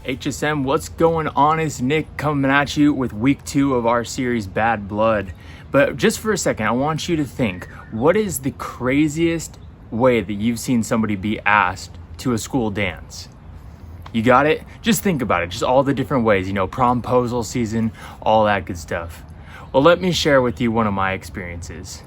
HSM, what's going on? It's Nick coming at you with week 2 of our series Bad Blood. But just for a second, I want you to think, what is the craziest way that you've seen somebody be asked to a school dance? You got it? Just think about it. Just all the different ways, promposal season, all that good stuff. Well, let me share with you one of my experiences.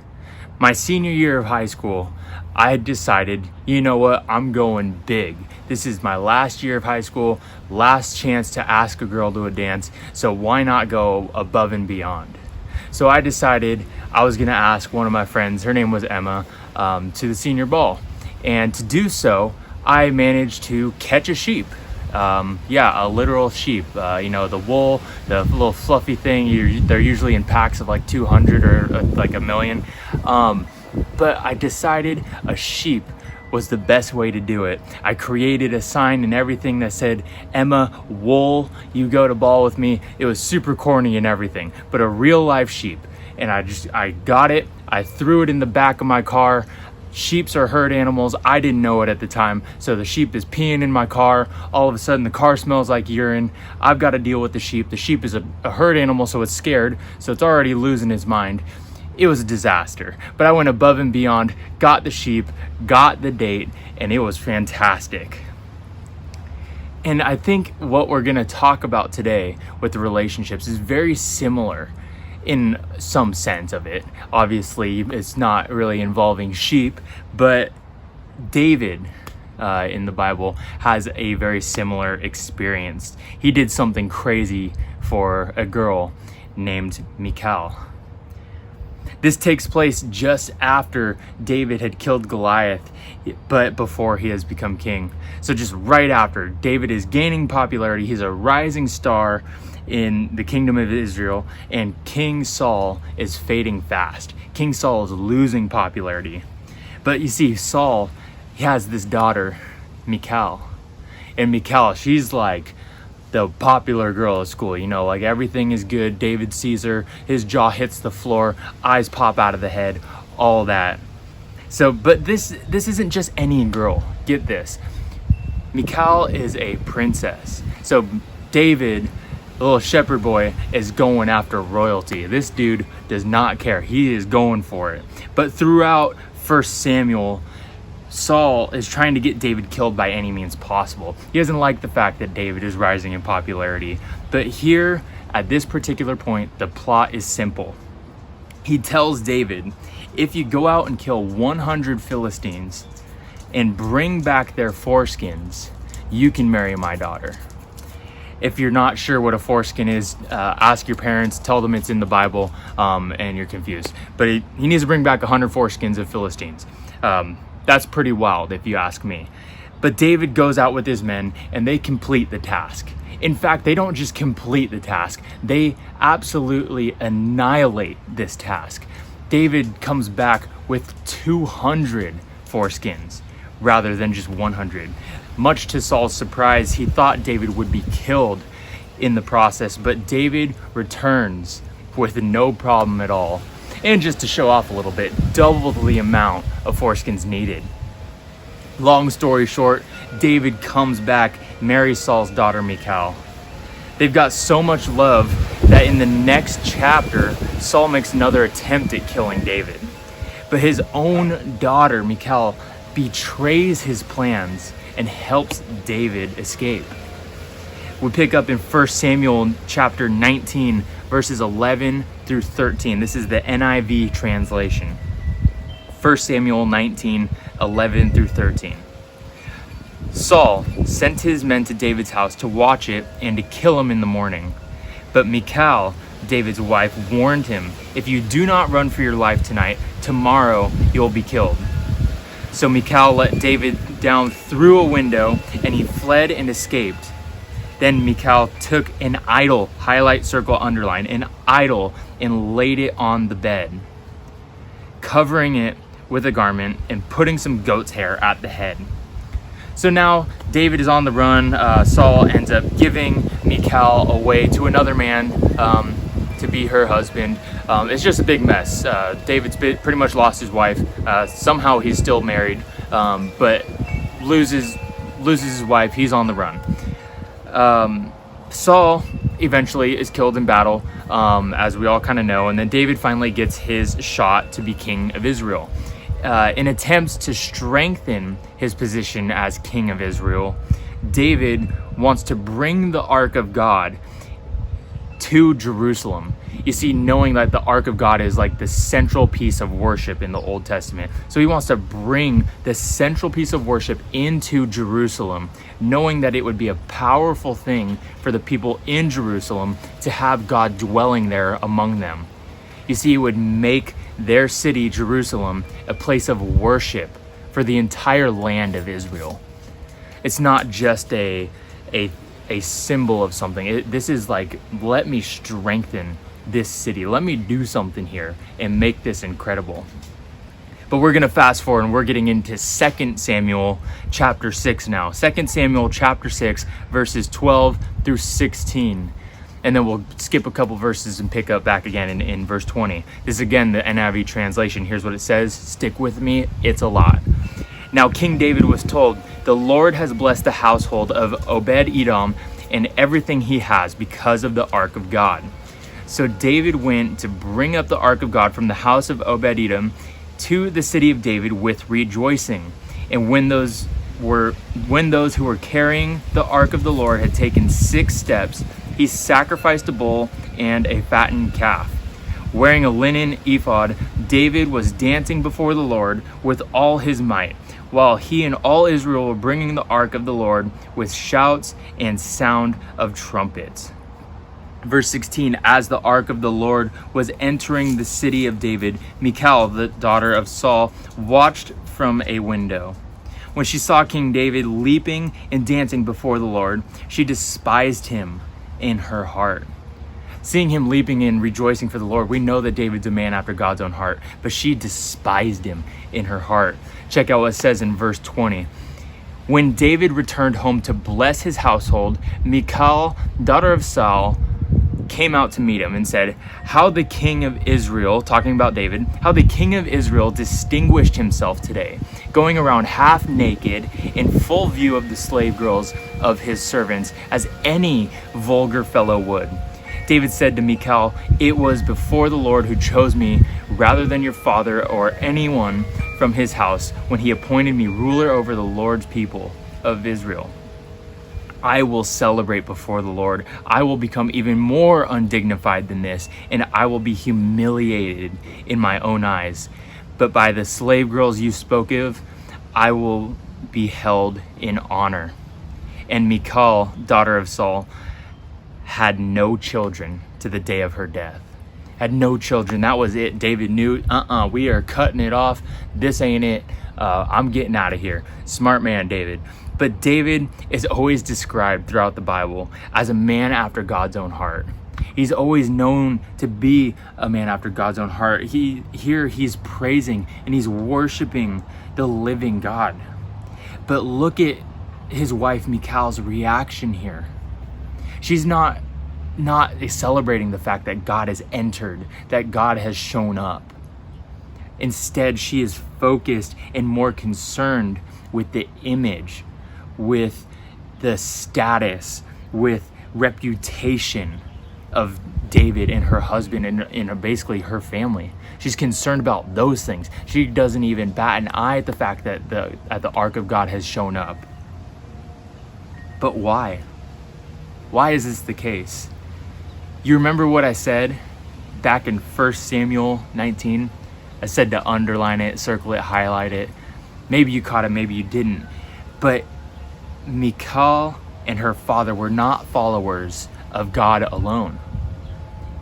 My senior year of high school, I had decided, you know what, I'm going big. This is my last year of high school, last chance to ask a girl to a dance, so why not go above and beyond? So I decided I was gonna ask one of my friends, her name was Emma, to the senior ball. And to do so, I managed to catch a sheep. A literal sheep. The wool, the little fluffy thing, they're usually in packs of like 200 or like a million. But I decided a sheep was the best way to do it. I created a sign and everything that said, Emma, wool, you go to ball with me. It was super corny and everything, but a real life sheep. And I got it. I threw it in the back of my car. Sheeps are herd animals. I didn't know it at the time. So the sheep is peeing in my car. All of a sudden the car smells like urine. I've got to deal with the sheep. The sheep is a herd animal, so it's scared. So it's already losing its mind. It was a disaster. But I went above and beyond, got the sheep, got the date, and it was fantastic. And I think what we're going to talk about today with the relationships is very similar in some sense of it. Obviously, it's not really involving sheep, but David in the Bible has a very similar experience. He did something crazy for a girl named Michal. This takes place just after David had killed Goliath, but before he has become king. So just right after, David is gaining popularity. He's a rising star in the kingdom of Israel, and King Saul is fading fast. King Saul is losing popularity. But you see, Saul, he has this daughter, Michal. And Michal, she's like the popular girl at school, like everything is good. David sees her, his jaw hits the floor, eyes pop out of the head, all that. So, but this isn't just any girl. Get this. Michal is a princess. So David, the little shepherd boy, is going after royalty. This dude does not care. He is going for it. But throughout 1 Samuel, Saul is trying to get David killed by any means possible. He doesn't like the fact that David is rising in popularity. But here, at this particular point, the plot is simple. He tells David, if you go out and kill 100 Philistines and bring back their foreskins, you can marry my daughter. If you're not sure what a foreskin is, ask your parents, tell them it's in the Bible, and you're confused. But he needs to bring back 100 foreskins of Philistines. That's pretty wild if you ask me. But David goes out with his men and they complete the task. In fact, they don't just complete the task, they absolutely annihilate this task. David comes back with 200 foreskins rather than just 100. Much to Saul's surprise, he thought David would be killed in the process, but David returns with no problem at all. And just to show off a little bit, double the amount of foreskins needed. Long story short, David comes back, marries Saul's daughter Michal. They've got so much love that in the next chapter, Saul makes another attempt at killing David. But his own daughter Michal betrays his plans and helps David escape. We pick up in 1 Samuel chapter 19, verses 11 through 13. This is the NIV translation. 1 Samuel 19, 11 through 13. Saul sent his men to David's house to watch it and to kill him in the morning. But Michal, David's wife, warned him, if you do not run for your life tonight, tomorrow you'll be killed. So Michal let David down through a window, and he fled and escaped. Then Michal took an idol, highlight, circle, underline, an idol, and laid it on the bed, covering it with a garment and putting some goat's hair at the head. So now David is on the run. Saul ends up giving Michal away to another man to be her husband. It's just a big mess. David's pretty much lost his wife. Somehow he's still married, but loses his wife. He's on the run. Saul eventually is killed in battle, as we all kind of know, and then David finally gets his shot to be king of Israel. In attempts to strengthen his position as king of Israel, David wants to bring the Ark of God to Jerusalem. You see, knowing that the Ark of God is like the central piece of worship in the Old Testament. So he wants to bring the central piece of worship into Jerusalem, knowing that it would be a powerful thing for the people in Jerusalem to have God dwelling there among them. You see, it would make their city, Jerusalem, a place of worship for the entire land of Israel. It's not just a symbol of something. This is like, let me strengthen this city. Let me do something here and make this incredible. But we're going to fast forward and we're getting into 2 Samuel chapter 6 now. 2 Samuel chapter 6, verses 12 through 16. And then we'll skip a couple verses and pick up back again in verse 20. This is again the NIV translation. Here's what it says. Stick with me. It's a lot. Now King David was told, "The Lord has blessed the household of Obed-Edom and everything he has because of the Ark of God." So David went to bring up the Ark of God from the house of Obed-Edom to the city of David with rejoicing. And when those who were carrying the Ark of the Lord had taken 6 steps, he sacrificed a bull and a fattened calf. Wearing a linen ephod, David was dancing before the Lord with all his might, while he and all Israel were bringing the Ark of the Lord with shouts and sound of trumpets. Verse 16, as the Ark of the Lord was entering the city of David, Michal, the daughter of Saul, watched from a window. When she saw King David leaping and dancing before the Lord, she despised him in her heart. Seeing him leaping and rejoicing for the Lord, we know that David's a man after God's own heart, but she despised him in her heart. Check out what it says in verse 20. When David returned home to bless his household, Michal, daughter of Saul, came out to meet him and said, "How the king of Israel," talking about David, "how the king of Israel distinguished himself today, going around half naked in full view of the slave girls of his servants, as any vulgar fellow would." David said to Michal, "It was before the Lord who chose me rather than your father or anyone from his house when he appointed me ruler over the Lord's people of Israel. I will celebrate before the Lord. I will become even more undignified than this, and I will be humiliated in my own eyes. But by the slave girls you spoke of, I will be held in honor." And Michal, daughter of Saul, had no children to the day of her death. Had no children. That was it. David knew, we are cutting it off. This ain't it. I'm getting out of here. Smart man, David. But David is always described throughout the Bible as a man after God's own heart. He's always known to be a man after God's own heart. He's praising and he's worshiping the living God. But look at his wife Michal's reaction here. She's not celebrating the fact that God has entered, that God has shown up. Instead, she is focused and more concerned with the image, with the status, with reputation of David and her husband and basically her family. She's concerned about those things. She doesn't even bat an eye at the fact that the Ark of God has shown up. But why? Why is this the case? You remember what I said back in 1 Samuel 19? I said to underline it, circle it, highlight it. Maybe you caught it, maybe you didn't. But Michal and her father were not followers of God alone.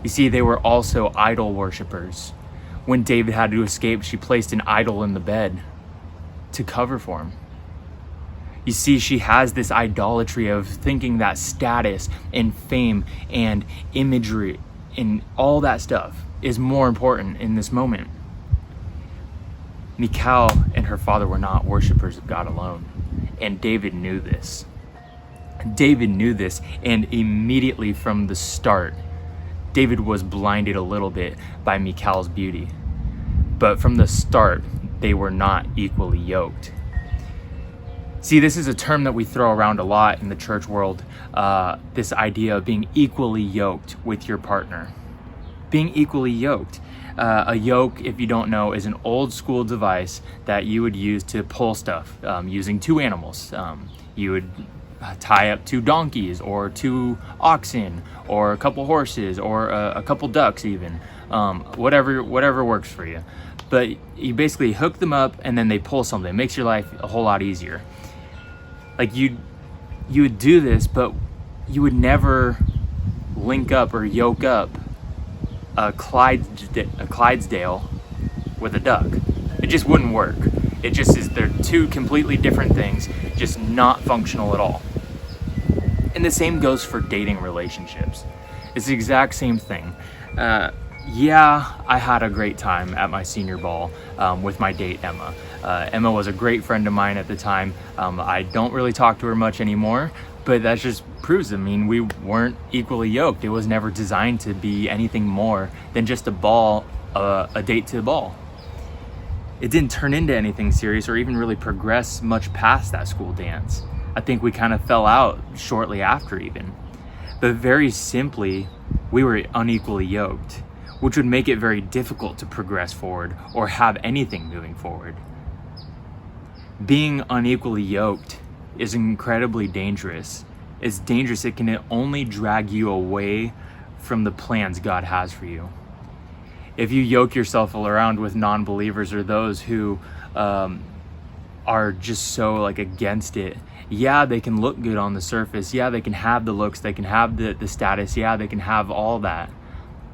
You see, they were also idol worshipers. When David had to escape, she placed an idol in the bed to cover for him. You see, she has this idolatry of thinking that status and fame and imagery and all that stuff is more important in this moment. Michal and her father were not worshipers of God alone, and David knew this. David knew this, and immediately from the start, David was blinded a little bit by Michal's beauty. But from the start, they were not equally yoked. See, this is a term that we throw around a lot in the church world, this idea of being equally yoked with your partner. Being equally yoked. A yoke, if you don't know, is an old school device that you would use to pull stuff using two animals. You would tie up two donkeys or two oxen or a couple horses or a couple ducks even, whatever works for you. But you basically hook them up and then they pull something. It makes your life a whole lot easier. Like you would do this, but you would never link up or yoke up a Clydesdale with a duck. It just wouldn't work. It just is, they're two completely different things, just not functional at all. And the same goes for dating relationships. It's the exact same thing. Yeah, I had a great time at my senior ball with my date, Emma. Emma was a great friend of mine at the time. I don't really talk to her much anymore, but that just proves, I mean, we weren't equally yoked. It was never designed to be anything more than just a date to the ball. It didn't turn into anything serious or even really progress much past that school dance. I think we kind of fell out shortly after even. But very simply, we were unequally yoked, which would make it very difficult to progress forward or have anything moving forward. Being unequally yoked is incredibly dangerous. It's dangerous. It can only drag you away from the plans God has for you. If you yoke yourself around with non-believers or those who are just so against it, yeah, they can look good on the surface. Yeah, they can have the looks, they can have the status. Yeah, they can have all that.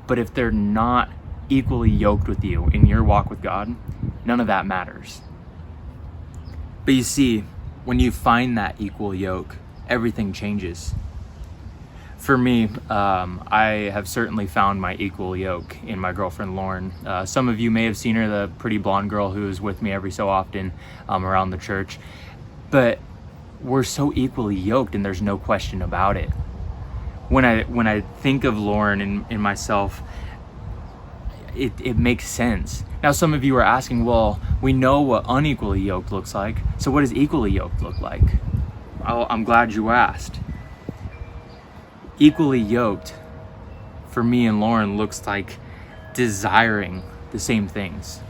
But if they're not equally yoked with you in your walk with God, none of that matters. But you see, when you find that equal yoke, everything changes. For me, I have certainly found my equal yoke in my girlfriend, Lauren. Some of you may have seen her, the pretty blonde girl who is with me every so often around the church. But we're so equally yoked, and there's no question about it. When I think of Lauren and myself, it makes sense. Now, some of you are asking, well, we know what unequally yoked looks like, so what does equally yoked look like? I'm glad you asked. Equally yoked, for me and Lauren, looks like desiring the same things.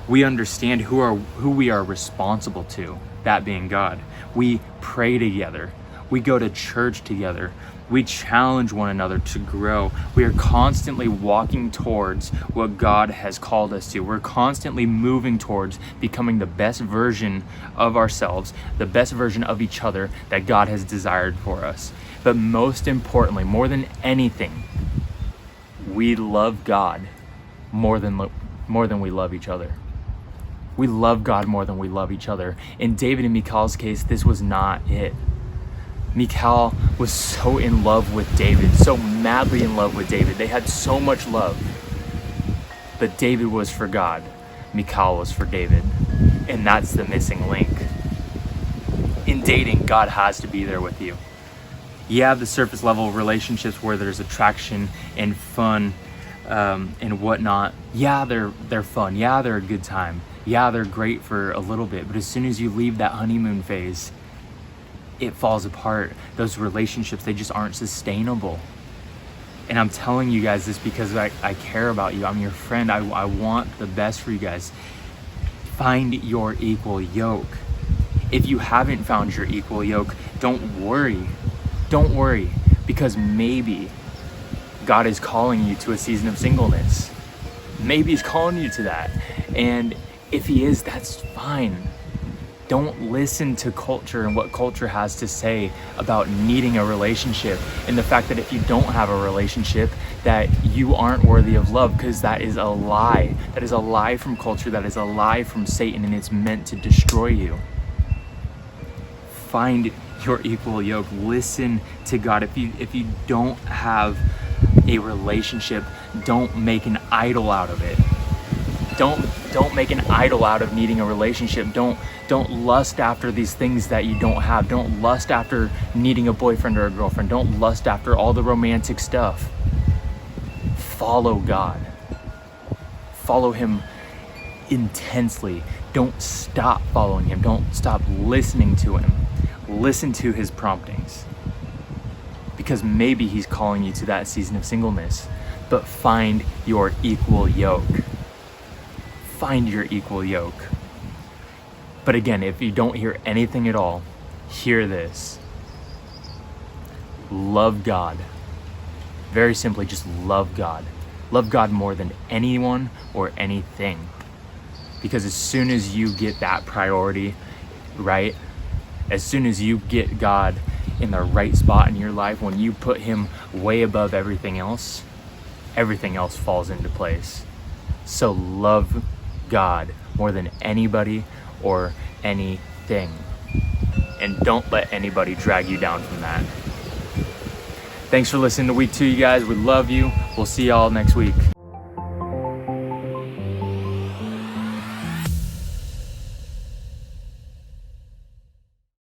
We understand who we are responsible to, that being God. We pray together. We go to church together. We challenge one another to grow. We are constantly walking towards what God has called us to. We're constantly moving towards becoming the best version of ourselves, the best version of each other that God has desired for us. But most importantly, more than anything, we love God more than we love each other. We love God more than we love each other. In David and Michal's case, this was not it. Michal was so in love with David, so madly in love with David. They had so much love. But David was for God. Michal was for David. And that's the missing link. In dating, God has to be there with you. Yeah, the surface level relationships where there's attraction and fun and whatnot. Yeah, they're fun. Yeah, they're a good time. Yeah, they're great for a little bit. But as soon as you leave that honeymoon phase, it falls apart. Those relationships, they just aren't sustainable. And I'm telling you guys this because I care about you. I'm your friend. I want the best for you guys. Find your equal yoke. If you haven't found your equal yoke, don't worry. Don't worry, because maybe God is calling you to a season of singleness. Maybe He's calling you to that. And if He is, that's fine. Don't listen to culture and what culture has to say about needing a relationship and the fact that if you don't have a relationship that you aren't worthy of love, because that is a lie. That is a lie from culture. That is a lie from Satan, and it's meant to destroy you. Find your equal yoke. Listen to God. If you don't have a relationship, don't make an idol out of it. Don't make an idol out of needing a relationship. Don't lust after these things that you don't have. Don't lust after needing a boyfriend or a girlfriend. Don't lust after all the romantic stuff. Follow God. Follow Him intensely. don't stop following him. Don't stop listening to him. Listen to his promptings. Because maybe he's calling you to that season of singleness. But find your equal yoke. Find your equal yoke. But again, if you don't hear anything at all, hear this. Love God. Very simply, just love God. Love God more than anyone or anything. Because as soon as you get that priority right, as soon as you get God in the right spot in your life, when you put him way above everything else falls into place. So love God more than anybody or anything. And don't let anybody drag you down from that. Thanks for listening to week 2, you guys. We love you. We'll see y'all next week.